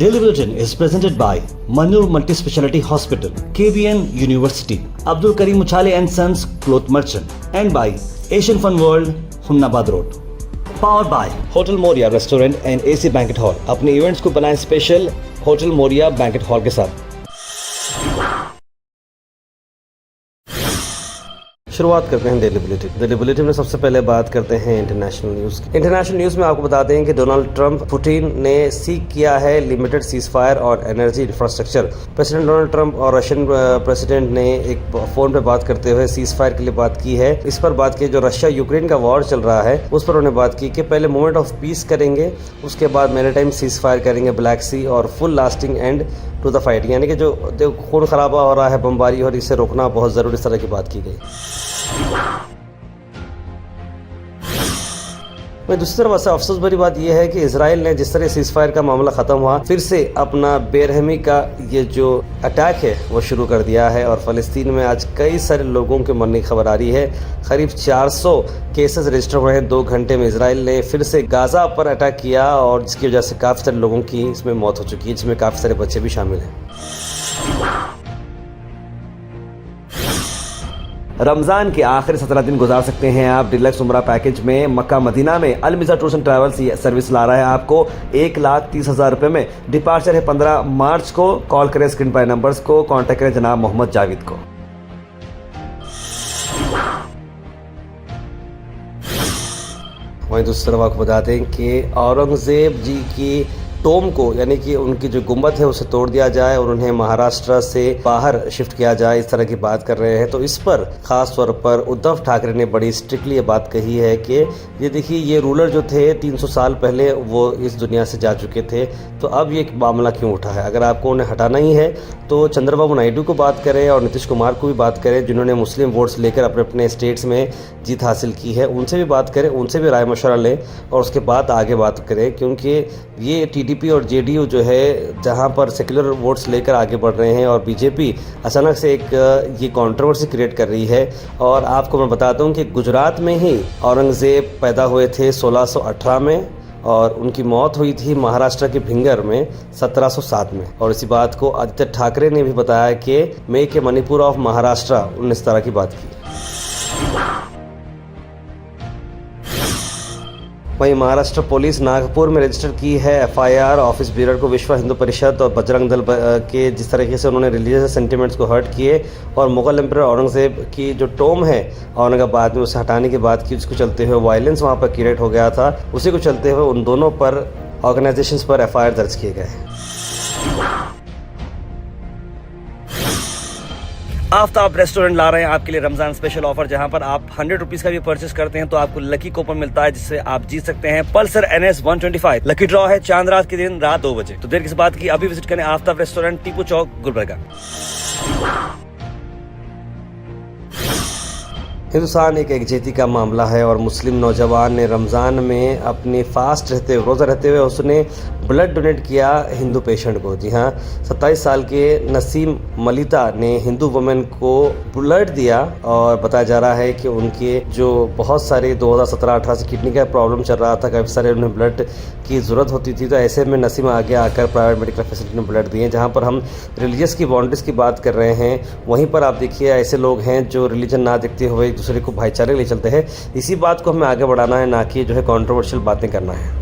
Daily Bulletin is presented by Manur Multi-Speciality Hospital, KBN University, Abdul Karim Uchale and Sons Cloth Merchant, and by Asian Fun World, Hunnabad Road. Powered by Hotel Moria Restaurant and AC Banquet Hall. अपने events को बनाएं special hotel Moriya banquet hall के साथ। शुरुआत करते हैं daily bulletin. Daily bulletin में सबसे पहले बात करते हैं इंटरनेशनल न्यूज़ की। इंटरनेशनल न्यूज़ में आपको बता दें कि डोनाल्ड ट्रंप पुतिन ने सीख किया है लिमिटेड सीज फायर और energy infrastructure. President Donald Trump और रशियन प्रेसिडेंट ने एक फ़ोन पे बात करते हुए सीज फायर के लिए बात की है। इस पर बात की जो रशिया यूक्रेन का वॉर चल रहा है उस पर उन्होंने बात की कि पहले मोमेंट ऑफ पीस करेंगे, उसके बाद मैरीटाइम सीज फायर करेंगे ब्लैक सी और full lasting end to the fight, यानी कि जो खून खराबा हो रहा है, बमबारी और इसे रोकना बहुत ज़रूरी, इस तरह की बात की गई। दूसरी तरफ अफसोस भरी बात यह है कि इसराइल ने जिस तरह सीज फायर का मामला खत्म हुआ फिर से अपना बेरहमी का ये जो अटैक है वो शुरू कर दिया है और फ़लस्तीन में आज कई सारे लोगों के मरने की खबर आ रही है। करीब 400 केसेस रजिस्टर हुए हैं 2 घंटे में। इसराइल ने फिर से गाज़ा पर अटैक किया और जिसकी वजह से काफ़ी सारे लोगों की इसमें मौत हो चुकी है, जिसमें काफ़ी सारे बच्चे भी शामिल हैं। रमज़ान के आखिरी 17 दिन गुजार सकते हैं आप डिलक्स उम्रा पैकेज में। मक्का मदीना में अलमिज़ा टूर्स एंड ट्रैवल्स सर्विस ला रहा है आपको 1,30,000 रुपये में। डिपार्चर है 15 मार्च को। कॉल करें स्क्रीन पर नंबर्स को, कॉन्टैक्ट करें जनाब मोहम्मद जावेद को। वहीं दूसरी तरफ आपको बता दें कि औरंगज़ेब जी की टोम को, यानी कि उनकी जो गुंबद है उसे तोड़ दिया जाए और उन्हें महाराष्ट्र से बाहर शिफ्ट किया जाए, इस तरह की बात कर रहे हैं। तो इस पर ख़ास तौर पर उद्धव ठाकरे ने बड़ी स्ट्रिक्टली ये बात कही है कि ये देखिए ये रूलर जो थे 300 साल पहले वो इस दुनिया से जा चुके थे, तो अब ये मामला क्यों उठा है। अगर आपको उन्हें हटाना ही है तो चंद्रबाबू नायडू को बात करें और नीतीश कुमार को भी बात करें, जिन्होंने मुस्लिम वोट्स लेकर अपने अपने स्टेट्स में जीत हासिल की है, उनसे भी बात करें, उनसे भी राय मशवरा लें और उसके बाद आगे बात करें। क्योंकि ये टीडीपी और जेडीयू जो है जहां पर सेक्युलर वोट्स लेकर आगे बढ़ रहे हैं और बीजेपी अचानक से एक ये कंट्रोवर्सी क्रिएट कर रही है। और आपको मैं बताता हूं कि गुजरात में ही औरंगज़ेब पैदा हुए थे 1618 में और उनकी मौत हुई थी महाराष्ट्र के भिंगर में 1707 में। और इसी बात को आदित्य ठाकरे ने भी बताया कि make a Manipur of Maharashtra, उन्होंने इस तरह की बात की। वहीं महाराष्ट्र पुलिस नागपुर में रजिस्टर की है एफआईआर ऑफिस ब्यूरो को विश्व हिंदू परिषद और बजरंग दल के जिस तरीके से उन्होंने रिलीजियस सेंटिमेंट्स को हर्ट किए और मुगल एम्परर औरंगज़ेब की जो टोम है औरंगाबाद में उसे हटाने की बात की, उसको चलते हुए वायलेंस वहां पर क्रिएट हो गया था, उसी को चलते हुए उन दोनों पर ऑर्गेनाइजेशंस पर एफआईआर दर्ज किए गए। आफ्ताब रेस्टोरेंट ला रहे हैं आपके लिए रमजान स्पेशल ऑफर, जहां पर आप 100 रुपीज का भी परचेस करते हैं तो आपको लकी कूपन मिलता है जिससे आप जीत सकते हैं पल्सर NS 125। लकी ड्रॉ है चांद रात के दिन रात 2 बजे। तो देर किस बात की, अभी विजिट करें आफ्ताब रेस्टोरेंट, टीपू चौक, गुलबर्गा। हिंदुस्तान एक एकजेती का मामला है और मुस्लिम नौजवान ने रमज़ान में अपने फास्ट रहते हुए, रोज़ा रहते हुए उसने ब्लड डोनेट किया हिंदू पेशेंट को। जी हाँ, 27 साल के नसीम मलिता ने हिंदू वुमेन को ब्लड दिया और बताया जा रहा है कि उनके जो बहुत सारे 2017-18 से किडनी का प्रॉब्लम चल रहा था, काफ़ी सारे उन्हें ब्लड की ज़रूरत होती थी। तो ऐसे में नसीम आगे आकर प्राइवेट मेडिकल फैसिलिटी में ब्लड दिए। जहाँ पर हम रिलीजियस की बाउंड्रीज़ की बात कर रहे हैं, वहीं पर आप देखिए ऐसे लोग हैं जो रिलीजन ना देखते हुए दूसरे को भाईचारे ले चलते हैं। इसी बात को हमें आगे बढ़ाना है, ना कि जो है कंट्रोवर्शियल बातें करना है।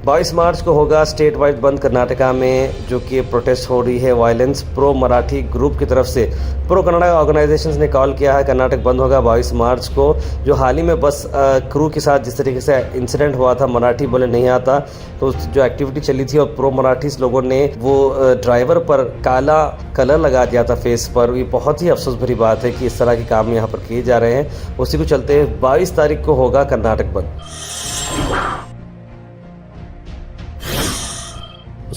22 मार्च को होगा स्टेट वाइड बंद कर्नाटका में, जो कि प्रोटेस्ट हो रही है वायलेंस प्रो मराठी ग्रुप की तरफ से। प्रो कन्नड़ा ऑर्गेनाइजेशंस ने कॉल किया है कर्नाटक बंद होगा 22 मार्च को। जो हाल ही में बस क्रू के साथ जिस तरीके से इंसिडेंट हुआ था, मराठी बोले नहीं आता, तो जो एक्टिविटी चली थी और प्रो मराठीज लोगों ने वो ड्राइवर पर काला कलर लगा दिया था फेस पर। ये बहुत ही अफसोस भरी बात है कि इस तरह के काम यहाँ पर किए जा रहे हैं। उसी को चलते 22 तारीख को होगा कर्नाटक बंद।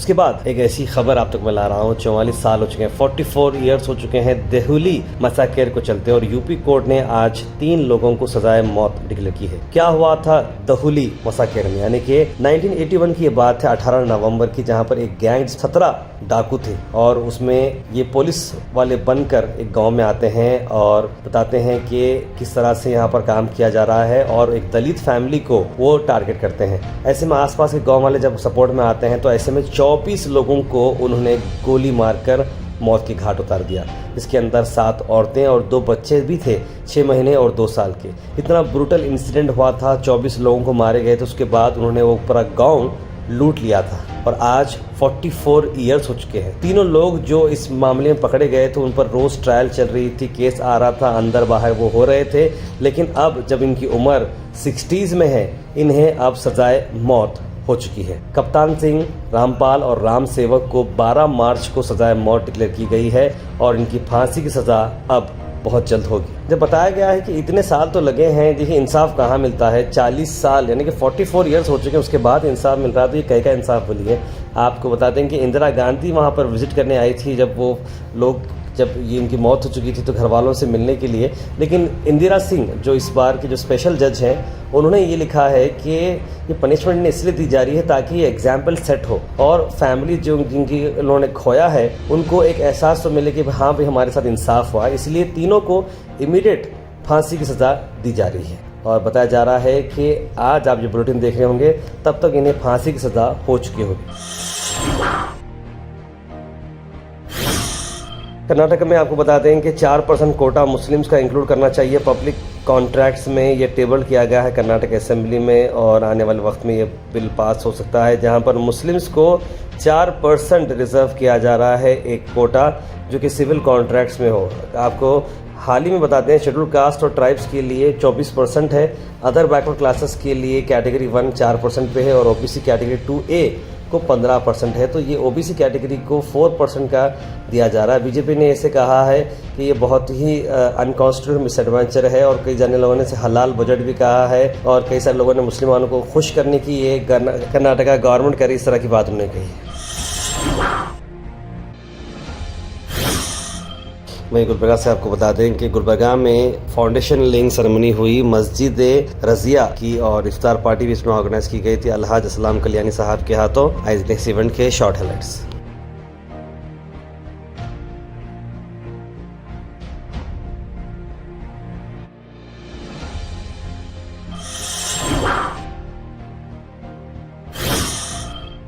उसके बाद एक ऐसी खबर आप तक मैं ला रहा हूँ। 44 साल हो चुके हैं, 44 ईयर्स हो चुके हैं देहुली मसाकेर को चलते, और यूपी कोर्ट ने आज 3 लोगों को सजाए मौत डिक्लेयर की है। क्या हुआ था दहुली मसाकेर में, यानी कि 1981 की ये बात है, 18 नवंबर की, जहां पर एक गैंग 17 डाकू थे और उसमें ये पुलिस वाले बनकर एक गांव में आते हैं और बताते हैं कि किस तरह से यहाँ पर काम किया जा रहा है, और एक दलित फैमिली को वो टारगेट करते हैं। ऐसे में आसपास के गांव वाले जब सपोर्ट में आते हैं तो ऐसे में 24 लोगों को उन्होंने गोली मारकर मौत के घाट उतार दिया। इसके अंदर 7 औरतें और 2 बच्चे भी थे, 6 महीने और 2 साल के। इतना ब्रूटल इंसिडेंट हुआ था, 24 लोगों को मारे गए थे। उसके बाद उन्होंने वो पूरा गांव लूट लिया था और आज 44 ईयर्स हो चुके हैं। तीनों लोग जो इस मामले में पकड़े गए थे उन पर रोज ट्रायल चल रही थी, केस आ रहा था, अंदर बाहर वो हो रहे थे, लेकिन अब जब इनकी उम्र 60s में है, इन्हें अब सजाए मौत हो चुकी है। कप्तान सिंह, रामपाल और राम सेवक को 12 मार्च को सजाए मौत डिक्लेयर की गई है और इनकी फांसी की सजा अब बहुत जल्द होगी। जब बताया गया है कि इतने साल तो लगे हैं, देखिए इंसाफ कहाँ मिलता है। 40 साल यानी कि 44 ईयर्स हो चुके हैं, उसके बाद इंसाफ मिल रहा है, तो ये कहीं का इंसाफ बोलिए। आपको बता दें कि इंदिरा गांधी वहाँ पर विजिट करने आई थी जब ये इनकी मौत हो चुकी थी, तो घर वालों से मिलने के लिए। लेकिन इंदिरा सिंह जो इस बार के जो स्पेशल जज हैं, उन्होंने ये लिखा है कि ये पनिशमेंट ने इसलिए दी जा रही है ताकि ये एग्जाम्पल सेट हो और फैमिली जो जिनकी उन्होंने खोया है उनको एक एहसास तो मिले कि हाँ भाई हमारे साथ इंसाफ हुआ। इसलिए तीनों को इमीडिएट फांसी की सज़ा दी जा रही है और बताया जा रहा है कि आज आप जो बुलेटिन देख रहे होंगे तब तक इन्हें फांसी की सज़ा हो चुकी होगी। कर्नाटक में आपको बता दें कि 4% कोटा मुस्लिम्स का इंक्लूड करना चाहिए पब्लिक कॉन्ट्रैक्ट्स में। ये टेबल किया गया है कर्नाटक असेंबली में और आने वाले वक्त में ये बिल पास हो सकता है, जहां पर मुस्लिम्स को 4% रिजर्व किया जा रहा है एक कोटा, जो कि सिविल कॉन्ट्रैक्ट्स में हो। आपको हाल ही में बताते हैं शेड्यूल कास्ट और ट्राइब्स के लिए 24% है, अदर बैकवर्ड क्लासेस के लिए कैटेगरी 1 4% पे है और ओबीसी कैटेगरी 2A को 15% है। तो ये ओबीसी कैटेगरी को 4% का दिया जा रहा है। बीजेपी ने ऐसे कहा है कि ये बहुत ही अनकॉन्स्टिट्यूशनल मिसएडवेंचर है और कई जाने लोगों ने इसे हलाल बजट भी कहा है और कई सारे लोगों ने मुसलमानों को खुश करने की ये कर्नाटका गवर्नमेंट करे, इस तरह की बात उन्होंने कही है। वहीं गुलबर्गा से आपको बता दें कि गुलबर्गा में फाउंडेशन लेइंग सेरेमनी हुई मस्जिद रजिया की और इफ्तार पार्टी भी इसमें ऑर्गेनाइज की गई थी अलहाज असलाम कल्याणी साहब के हाथों। आज इस इवेंट के शॉर्ट हाइलाइट्स।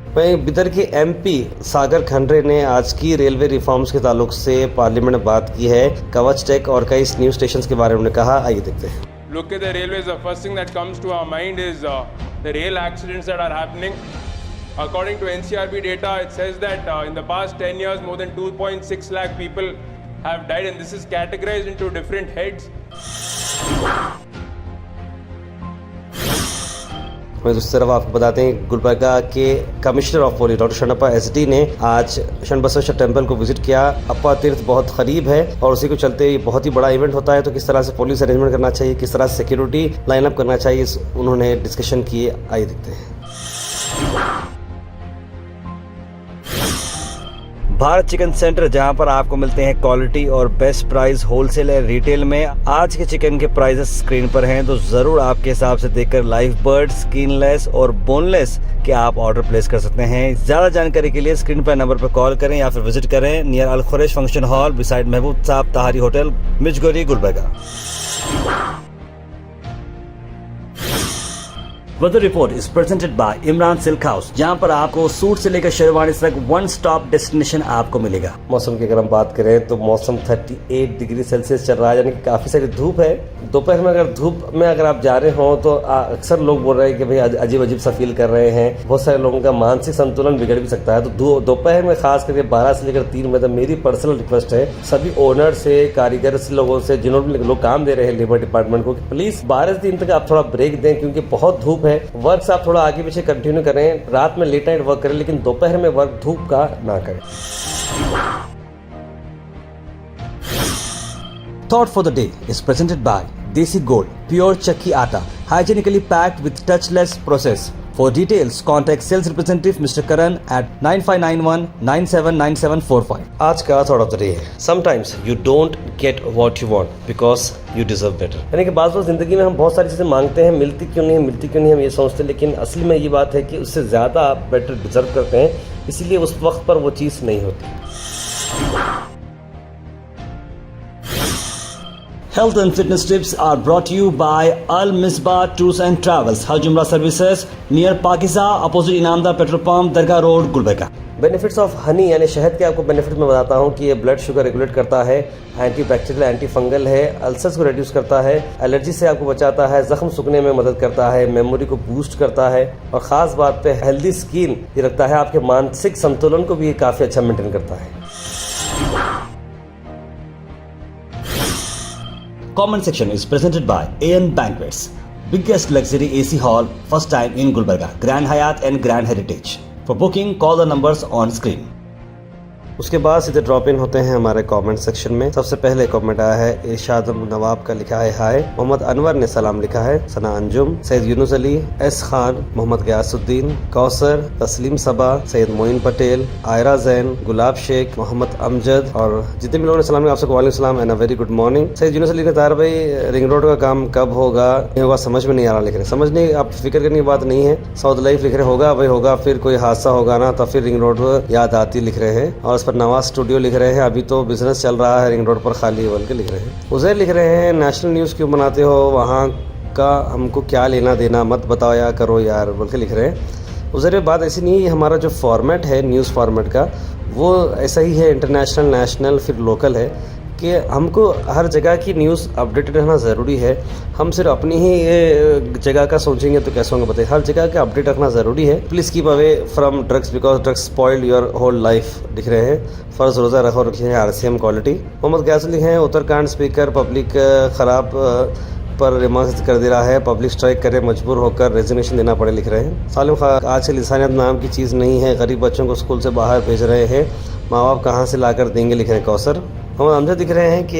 वहीं बिदर के एमपी सागर खंडरे ने आज की रेलवे रिफॉर्म्स के ताल्लुक से पार्लियामेंट में बात की है। कवच टेक और कई न्यूज स्टेशंस के बारे में उन्होंने कहा, आइए देखते हैं। Look at the railways, the first thing that comes to our mind is the rail accidents that are happening. According to NCRB data, it says that in the past 10 years, more than 2.6 lakh people have died, and this is categorized into different heads. दूसरी तरफ आपको बताते हैं गुलबर्गा के commissioner of police doctor Sharanappa SD ने आज शरणबसवेश्वर temple को visit किया। अप्पा तीर्थ बहुत करीब है और उसी को चलते ये बहुत ही बड़ा इवेंट होता है, तो किस तरह से पुलिस अरेंजमेंट करना चाहिए, किस तरह से सिक्योरिटी लाइनअप करना चाहिए, उन्होंने डिस्कशन किए। आइए देखते हैं। भारत चिकन सेंटर, जहां पर आपको मिलते हैं क्वालिटी और बेस्ट प्राइस होलसेल और रिटेल में। आज के चिकन के प्राइसेस स्क्रीन पर हैं, तो जरूर आपके हिसाब से देखकर लाइव बर्ड, स्किनलेस और बोनलेस के आप ऑर्डर प्लेस कर सकते हैं। ज्यादा जानकारी के लिए स्क्रीन पर नंबर पर कॉल करें या फिर विजिट करें near Al Khuraish function hall beside Mehboob Sahab Tahari hotel, Mirjagori, Gulbarga. Weather report is presented by Imran silk house, जहां पर आपको सूट से लेकर शेरवानी तक वन स्टॉप डेस्टिनेशन आपको मिलेगा। मौसम की अगर हम बात करें तो मौसम 38 डिग्री सेल्सियस चल रहा है, यानी कि काफी सारी धूप है। दोपहर में अगर धूप में अगर आप जा रहे हो तो अक्सर लोग बोल रहे हैं कि भाई अजीब अजीब सा फील कर रहे हैं। बहुत सारे लोगों का मानसिक संतुलन बिगड़ भी सकता है, तो दोपहर में खास करके 12 से लेकर 3 बजे मेरी पर्सनल रिक्वेस्ट है सभी ओनर से, कारीगर से, लोगों से जिन्होंने लोग काम दे रहे हैं लेबर डिपार्टमेंट को, प्लीज 12 से 3 तक आप थोड़ा ब्रेक दें, क्योंकि बहुत धूप है। वर्क आप थोड़ा आगे पीछे कंटिन्यू करें, रात में लेट नाइट वर्क करें, लेकिन दोपहर में वर्क धूप का ना करें। Thought for the day is presented by Desi Gold, pure chakki atta, hygienically packed with touchless process For details, contact sales representative Mr. Karan at 9591979745. आज का थॉट ऑफ द डे है, sometimes you don't get what you want because you deserve better. यानी कि बाज़ ज़िंदगी में हम बहुत सारी चीज़ें मांगते हैं, मिलती क्यों नहीं हम ये सोचते हैं, लेकिन असली में ये बात है कि उससे ज़्यादा आप बेटर डिजर्व करते हैं, इसीलिए उस वक्त पर वो चीज़ नहीं होती। Health and fitness tips are brought to you by Al Misbah Tours and Travels, Hajj Umrah Services, near Pakiza, opposite Inamda Petrol Pump, Dargah Road, Gulbarga. Benefits of honey यानी शहद के आपको बेनिफिट मैं बताता हूँ कि ये ब्लड शुगर रेगुलेट करता है, एंटी बैक्टीरियल एंटी फंगल है, अल्सर्स को रिड्यूस करता है, एलर्जी से आपको बचाता है, जख्म सूखने में मदद करता है, मेमोरी को बूस्ट करता है और ख़ास बात पे हेल्दी स्किन ये रखता है, आपके मानसिक संतुलन को भी ये काफ़ी अच्छा मेंटेन करता है। Comment section is presented by AN Banquets, biggest luxury AC hall, first time in Gulbarga, Grand Hyatt and Grand Heritage. For booking, call the numbers on screen. उसके बाद सीधे ड्रॉप इन होते हैं हमारे कमेंट सेक्शन में। सबसे पहले comment आया है इरशाद नवाब का, लिखा है हाय। मोहम्मद अनवर ने सलाम लिखा है। सना अंजुम, सैयद यूनुस अली, एस खान, मोहम्मद गयासुद्दीन, कौसर, तस्लीम सबा, सैयद मोइन पटेल, आयरा जैन, गुलाब शेख, मोहम्मद अमजद और जितने भी लोगों ने सलाम किया आपसे वालेकुम सलाम and a very good morning. Syed Yunus Ali ने तार भाई रिंग रोड का काम कब होगा, नहीं होगा समझ में नहीं आ रहा, लिख रहे समझ नहीं, आप फिक्र करने की बात नहीं है। साउथ लाइफ लिख रहे होगा भाई होगा, फिर कोई हादसा होगा ना तब फिर रिंग रोड याद आती लिख रहे हैं। और इस पर नवाज स्टूडियो लिख रहे हैं अभी तो बिजनेस चल रहा है रिंग रोड पर खाली है बोल के लिख रहे हैं। उजैर लिख रहे हैं नेशनल न्यूज़ क्यों बनाते हो, वहाँ का हमको क्या लेना देना, मत बताओ या करो यार बोल के लिख रहे हैं। उजैर बात ऐसी नहीं है, हमारा जो फॉर्मेट है न्यूज़ फॉर्मेट का वो ऐसा ही है, इंटरनेशनल नेशनल फिर लोकल है कि हमको हर जगह की न्यूज़ अपडेटेड रहना ज़रूरी है। हम सिर्फ अपनी ही जगह का सोचेंगे तो कैसे होंगे बताइए, हर जगह का अपडेट रखना ज़रूरी है। Please keep away from drugs because drugs spoiled your whole life लिख रहे हैं। फ़र्ज़ रोज़ा रखो रखी है RCM क्वालिटी। मोहम्मद गयास लिखे हैं उत्तराखंड स्पीकर पब्लिक ख़राब पर रिमार्क्स कर दे रहा है, पब्लिक स्ट्राइक करे मजबूर होकर रेजिग्नेशन देना पड़े लिख रहे हैं। सालिम खान आजकल इंसानियत नाम की चीज़ नहीं है, गरीब बच्चों को स्कूल से बाहर भेज रहे हैं, माँ बाप कहाँ से लाकर देंगे लिख रहे हैं कौसर। हम अमजद दिख रहे हैं कि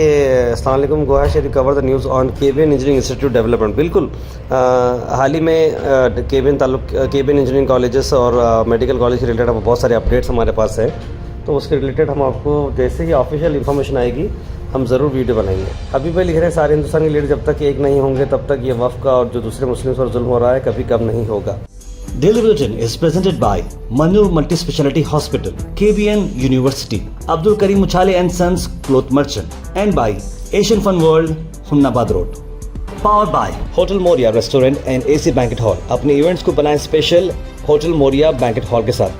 अस्सलाम वालेकुम, go have share cover the news on KBN engineering institute development. बिल्कुल हाल ही में KBN इंजीनियरिंग कॉलेजेस और मेडिकल कॉलेज के रिलेटेड बहुत सारे अपडेट्स हमारे पास हैं, तो उसके रिलेटेड हम आपको जैसे ही ऑफिशियल इन्फॉर्मेशन आएगी हम ज़रूर वीडियो बनाएंगे। अभी भाई लिख रहे हैं सारे हिंदुस्तान के लीडर जब तक एक नहीं होंगे तब तक ये वफ़ का और जो दूसरे मुस्लिम पर जुल्म हो रहा है कभी कम नहीं होगा। Daily Bulletin is presented by Manur Multi-Speciality Hospital, KBN University, Abdul Karim Muchale and Sons Cloth Merchant, and by Asian Fun World, Hunnabad Road. Powered by Hotel Moria Restaurant and AC Banquet Hall. अपने events को बनाएं special hotel Moriya banquet hall के साथ।